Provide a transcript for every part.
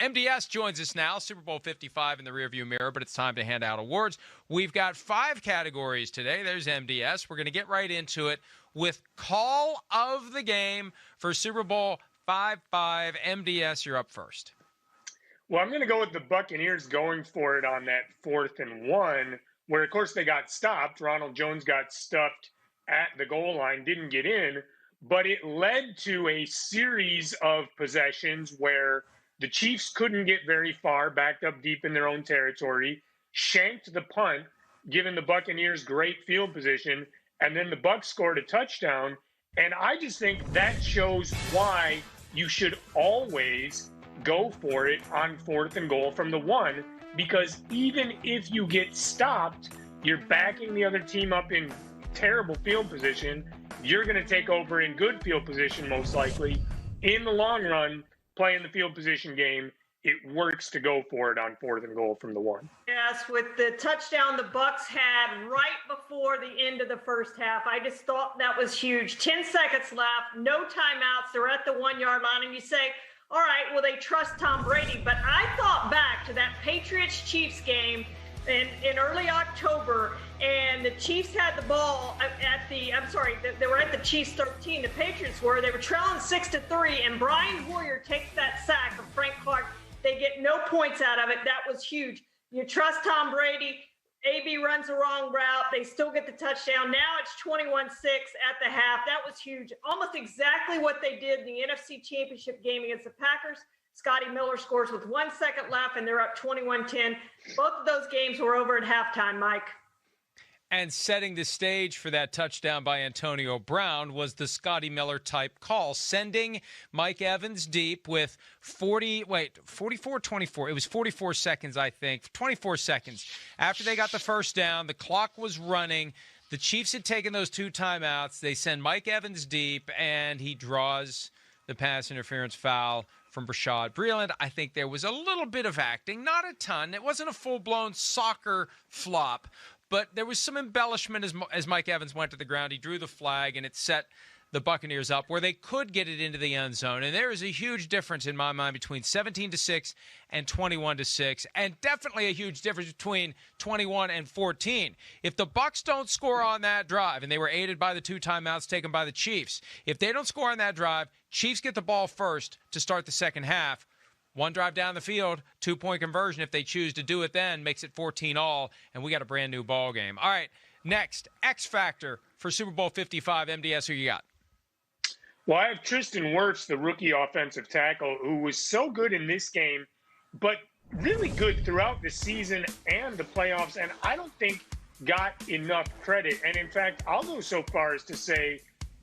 MDS joins us now, Super Bowl 55 in the rearview mirror, but it's time to hand out awards. We've got 5 categories today. There's MDS. We're going to get right into it with Call of the Game for Super Bowl 55. MDS, you're up first. Well, I'm going to go with the Buccaneers going for it on that 4th and 1, where, of course, they got stopped. Ronald Jones got stuffed at the goal line, didn't get in, but it led to a series of possessions where the Chiefs couldn't get very far, backed up deep in their own territory, shanked the punt, giving the Buccaneers great field position, and then the Bucs scored a touchdown. And I just think that shows why you should always go for it on 4th and goal from the 1, because even if you get stopped, you're backing the other team up in terrible field position. You're going to take over in good field position, most likely. In the long run, playing the field position game, it works to go for it on 4th and goal from the 1. Yes, with the touchdown the Bucs had right before the end of the first half, I just thought that was huge. 10 seconds left, no timeouts. They're at the 1-yard line, and you say, all right, well, they trust Tom Brady. But I thought back to that Patriots-Chiefs game in early October, and the Chiefs had the ball they were at the Chiefs 13. The Patriots were. They were trailing 6-3, and Brian Hoyer takes that sack of Frank Clark. They get no points out of it. That was huge. You trust Tom Brady. AB runs the wrong route. They still get the touchdown. Now it's 21-6 at the half. That was huge. Almost exactly what they did in the NFC Championship game against the Packers. Scotty Miller scores with 1 second left, and they're up 21-10. Both of those games were over at halftime, Mike. And setting the stage for that touchdown by Antonio Brown was the Scotty Miller-type call, sending Mike Evans deep with 44-24. It was 44 seconds, I think. 24 seconds. After they got the first down, the clock was running. The Chiefs had taken those 2 timeouts. They send Mike Evans deep, and he draws the pass interference foul from Rashad Breeland. I think there was a little bit of acting, not a ton. It wasn't a full-blown soccer flop, but there was some embellishment as Mike Evans went to the ground. He drew the flag, and it set the Buccaneers up where they could get it into the end zone. And there is a huge difference in my mind between 17-6 and 21-6, and definitely a huge difference between 21 and 14. If the Bucs don't score on that drive, and they were aided by the 2 timeouts taken by the Chiefs, if they don't score on that drive, Chiefs get the ball first to start the second half. 1 drive down the field, 2-point conversion if they choose to do it then, makes it 14-all, and we got a brand new ball game. All right, next, X Factor for Super Bowl 55. MDS, who you got? Well, I have Tristan Wirfs, the rookie offensive tackle, who was so good in this game, but really good throughout the season and the playoffs, and I don't think got enough credit. And in fact, I'll go so far as to say,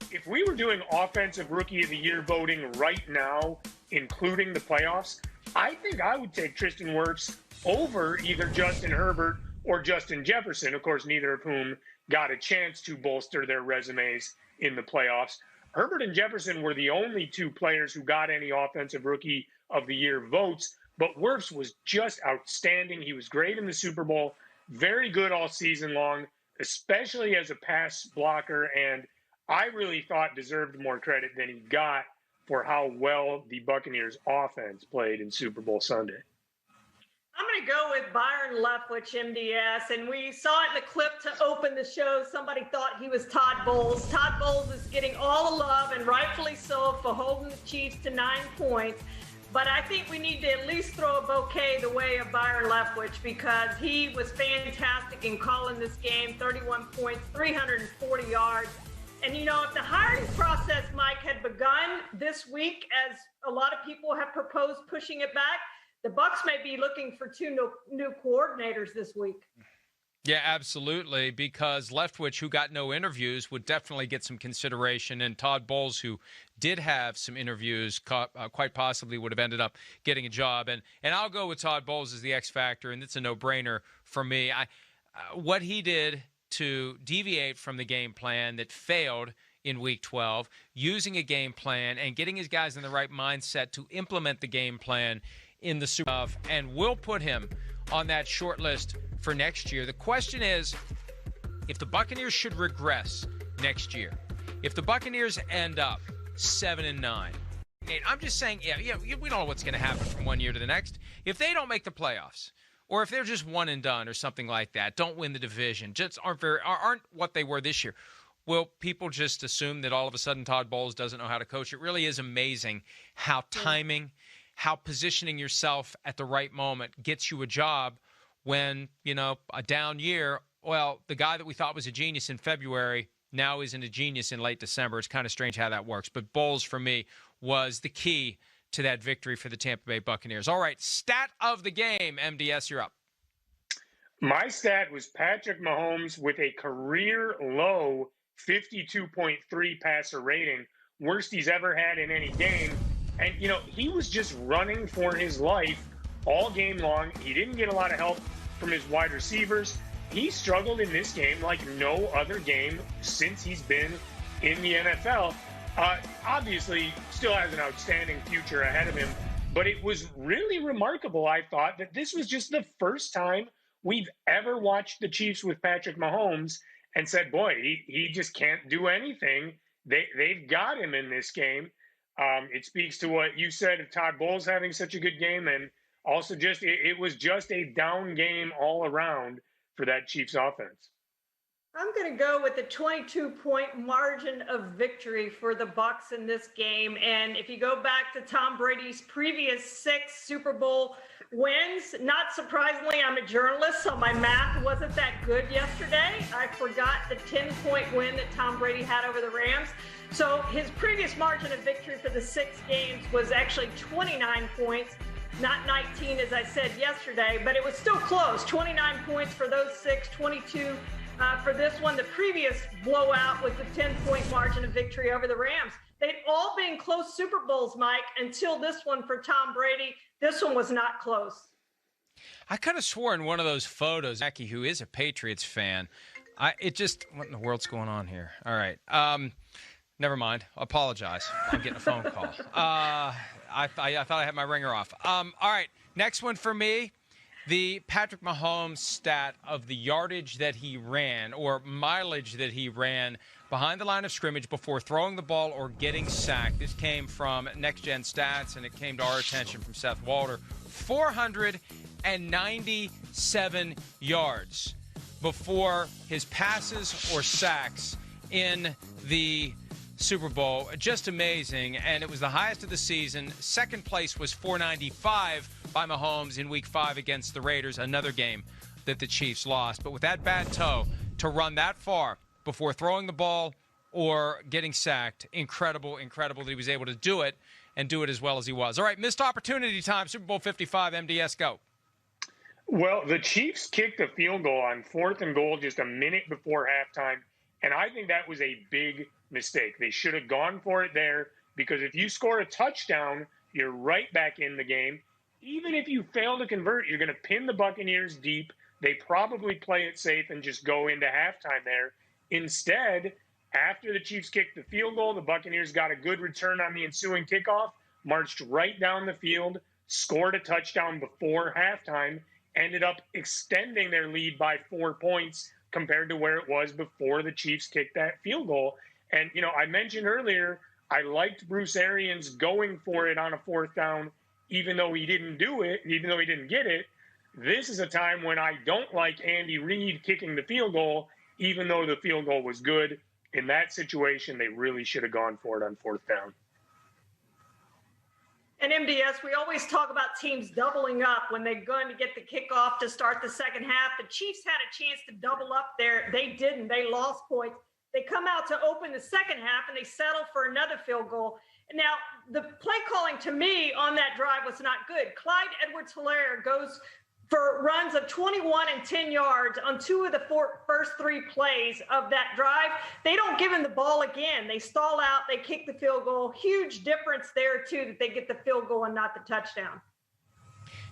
if we were doing Offensive Rookie of the Year voting right now, including the playoffs, I think I would take Tristan Wirfs over either Justin Herbert or Justin Jefferson, of course, neither of whom got a chance to bolster their resumes in the playoffs. Herbert and Jefferson were the only 2 players who got any Offensive Rookie of the Year votes, but Wirfs was just outstanding. He was great in the Super Bowl, very good all season long, especially as a pass blocker, and I really thought deserved more credit than he got for how well the Buccaneers offense played in Super Bowl Sunday. I'm going to go with Byron Leftwich, MDS, and we saw it in the clip to open the show. Somebody thought he was Todd Bowles. Todd Bowles is getting all the love, and rightfully so, for holding the Chiefs to 9 points. But I think we need to at least throw a bouquet the way of Byron Leftwich, because he was fantastic in calling this game. 31 points, 340 yards. And, you know, if the hiring process, Mike, had begun this week, as a lot of people have proposed pushing it back, the Bucs may be looking for 2 new coordinators this week. Yeah, absolutely, because Leftwich, who got no interviews, would definitely get some consideration, and Todd Bowles, who did have some interviews, quite possibly would have ended up getting a job. And I'll go with Todd Bowles as the X factor, and it's a no-brainer for me. What he did to deviate from the game plan that failed in Week 12, using a game plan and getting his guys in the right mindset to implement the game plan in the Super Bowl, and will put him on that short list for next year. The question is, if the Buccaneers should regress next year, if the Buccaneers end up 7-9, Nate, I'm just saying, we don't know what's going to happen from one year to the next. If they don't make the playoffs, or if they're just one and done or something like that, don't win the division, just aren't what they were this year, will people just assume that all of a sudden Todd Bowles doesn't know how to coach? It really is amazing how timing, how positioning yourself at the right moment gets you a job when, a down year, well, the guy that we thought was a genius in February now isn't a genius in late December. It's kind of strange how that works. But Bowles, for me, was the key to that victory for the Tampa Bay Buccaneers. All right, stat of the game, MDS, you're up. My stat was Patrick Mahomes with a career-low 52.3 passer rating, worst he's ever had in any game. And, he was just running for his life all game long. He didn't get a lot of help from his wide receivers. He struggled in this game like no other game since he's been in the NFL. Obviously, still has an outstanding future ahead of him, but it was really remarkable, I thought, that this was just the first time we've ever watched the Chiefs with Patrick Mahomes and said, boy, he just can't do anything. They've got him in this game. It speaks to what you said of Todd Bowles having such a good game, and also just it was just a down game all around for that Chiefs offense. I'm going to go with a 22-point margin of victory for the Bucs in this game. And if you go back to Tom Brady's previous 6 Super Bowl wins, not surprisingly, I'm a journalist, so my math wasn't that good yesterday. I forgot the 10-point win that Tom Brady had over the Rams. So his previous margin of victory for the 6 games was actually 29 points, not 19, as I said yesterday, but it was still close. 29 points for those 6, 22 for this one. The previous blowout was the 10-point margin of victory over the Rams. They'd all been close Super Bowls, Mike, until this one for Tom Brady. This one was not close. I could have swore in one of those photos, Jackie, who is a Patriots fan, what in the world's going on here? All right. Never mind. Apologize. I'm getting a phone call. I thought I had my ringer off. All right. Next one for me. The Patrick Mahomes stat of the yardage that he ran or mileage that he ran behind the line of scrimmage before throwing the ball or getting sacked. This came from Next Gen Stats, and it came to our attention from Seth Walder. 497 yards before his passes or sacks in the Super Bowl. Just amazing, and it was the highest of the season. Second place was 495 by Mahomes in Week 5 against the Raiders, another game that the Chiefs lost. But with that bad toe, to run that far before throwing the ball or getting sacked, incredible that he was able to do it and do it as well as he was. All right, missed opportunity time, Super Bowl 55, MDS, go. Well, the Chiefs kicked a field goal on 4th and goal just a minute before halftime, and I think that was a big mistake. They should have gone for it there, because if you score a touchdown, you're right back in the game. Even if you fail to convert, you're going to pin the Buccaneers deep. They probably play it safe and just go into halftime there. Instead, after the Chiefs kicked the field goal, the Buccaneers got a good return on the ensuing kickoff, marched right down the field, scored a touchdown before halftime, ended up extending their lead by 4 points compared to where it was before the Chiefs kicked that field goal. And, I mentioned earlier, I liked Bruce Arians going for it on a 4th down, even though he didn't do it, even though he didn't get it. This is a time when I don't like Andy Reid kicking the field goal, even though the field goal was good. In that situation, they really should have gone for it on 4th down. And MDS, we always talk about teams doubling up when they're going to get the kickoff to start the second half. The Chiefs had a chance to double up there. They didn't. They lost points. They come out to open the second half, and they settle for another field goal. Now, the play calling to me on that drive was not good. Clyde Edwards-Helaire goes for runs of 21 and 10 yards on 2 of the first 3 plays of that drive. They don't give him the ball again. They stall out. They kick the field goal. Huge difference there, too, that they get the field goal and not the touchdown.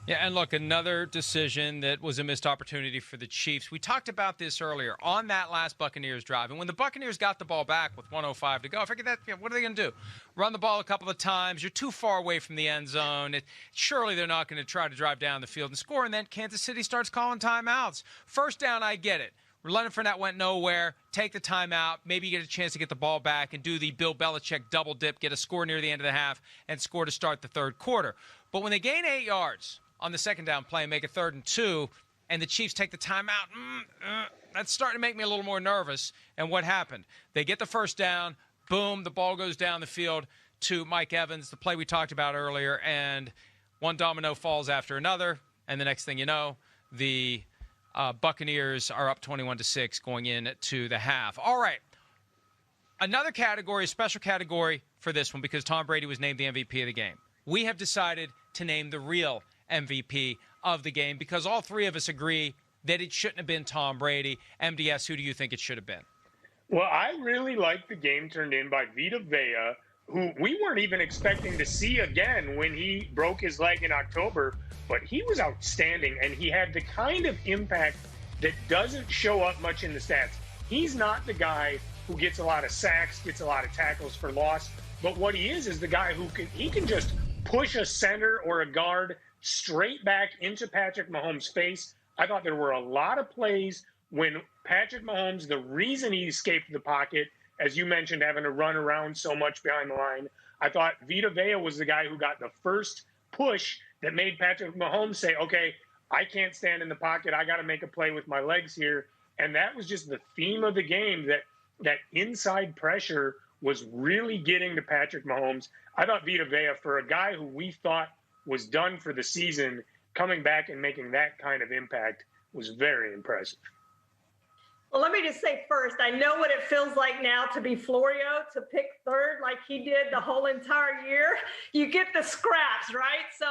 Yeah, and look, another decision that was a missed opportunity for the Chiefs. We talked about this earlier on that last Buccaneers drive. And when the Buccaneers got the ball back with 1:05 to go, I figured what are they going to do? Run the ball a couple of times. You're too far away from the end zone. Surely they're not going to try to drive down the field and score. And then Kansas City starts calling timeouts. First down, I get it. Leonard Fournette went nowhere. Take the timeout. Maybe you get a chance to get the ball back and do the Bill Belichick double dip, get a score near the end of the half, and score to start the third quarter. But when they gain 8 yards on the second down play and make it 3rd and 2, and the Chiefs take the timeout, that's starting to make me a little more nervous. And what happened? They get the first down. Boom, the ball goes down the field to Mike Evans, the play we talked about earlier, and one domino falls after another. And the next thing you know, the Buccaneers are up 21-6 going into the half. All right. Another category, a special category for this one, because Tom Brady was named the MVP of the game. We have decided to name the real MVP of the game because all three of us agree that it shouldn't have been Tom Brady. MDS, who do you think it should have been? Well, I really liked the game turned in by Vita Vea, who we weren't even expecting to see again when he broke his leg in October, but he was outstanding, and he had the kind of impact that doesn't show up much in the stats. He's not the guy who gets a lot of sacks, gets a lot of tackles for loss, but what he is the guy who can just push a center or a guard straight back into Patrick Mahomes' face. I thought there were a lot of plays when Patrick Mahomes, the reason he escaped the pocket, as you mentioned, having to run around so much behind the line, I thought Vita Vea was the guy who got the first push that made Patrick Mahomes say, okay, I can't stand in the pocket. I got to make a play with my legs here. And that was just the theme of the game, that inside pressure was really getting to Patrick Mahomes. I thought Vita Vea, for a guy who we thought was done for the season, coming back and making that kind of impact was very impressive. Well, let me just say first, I know what it feels like now to be Florio, to pick third like he did the whole entire year. You get the scraps, right? So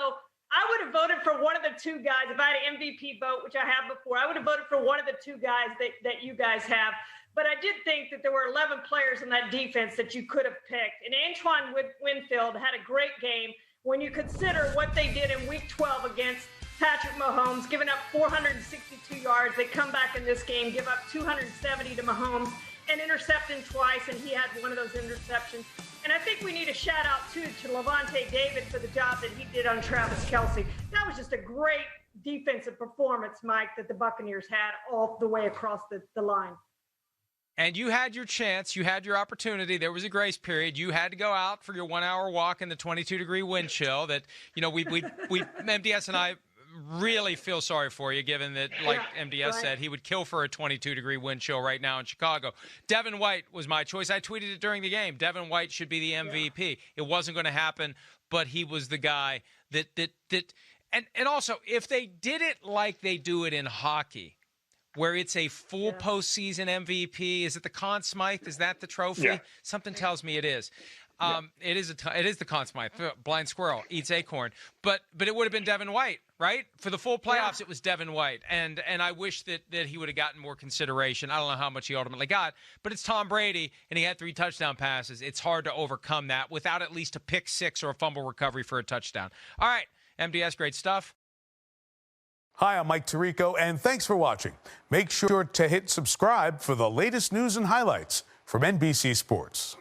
I would have voted for one of the two guys. If I had an MVP vote, which I have before, I would have voted for one of the two guys that you guys have. But I did think that there were 11 players in that defense that you could have picked. And Antoine Winfield had a great game when you consider what they did in Week 12 against Patrick Mahomes, giving up 462 yards. They come back in this game, give up 270 to Mahomes, and intercept him twice, and he had one of those interceptions. And I think we need a shout-out, too, to Levante David for the job that he did on Travis Kelce. That was just a great defensive performance, Mike, that the Buccaneers had all the way across the line. And you had your chance. You had your opportunity. There was a grace period. You had to go out for your 1-hour walk in the 22-degree wind chill that, we MDS and I really feel sorry for you, given that, like MDS said, he would kill for a 22-degree wind chill right now in Chicago. Devin White was my choice. I tweeted it during the game. Devin White should be the MVP. It wasn't going to happen, but he was the guy that and also, if they did it like they do it in hockey, where it's a full postseason MVP, is it the Conn Smythe? Is that the trophy? Yeah. Something tells me it is. It is the Conn Smythe. Blind squirrel eats acorn. But it would have been Devin White, right? For the full playoffs, it was Devin White. And I wish that he would have gotten more consideration. I don't know how much he ultimately got, but it's Tom Brady, and he had 3 touchdown passes. It's hard to overcome that without at least a pick six or a fumble recovery for a touchdown. All right, MDS, great stuff. Hi, I'm Mike Tirico, and thanks for watching. Make sure to hit subscribe for the latest news and highlights from NBC Sports.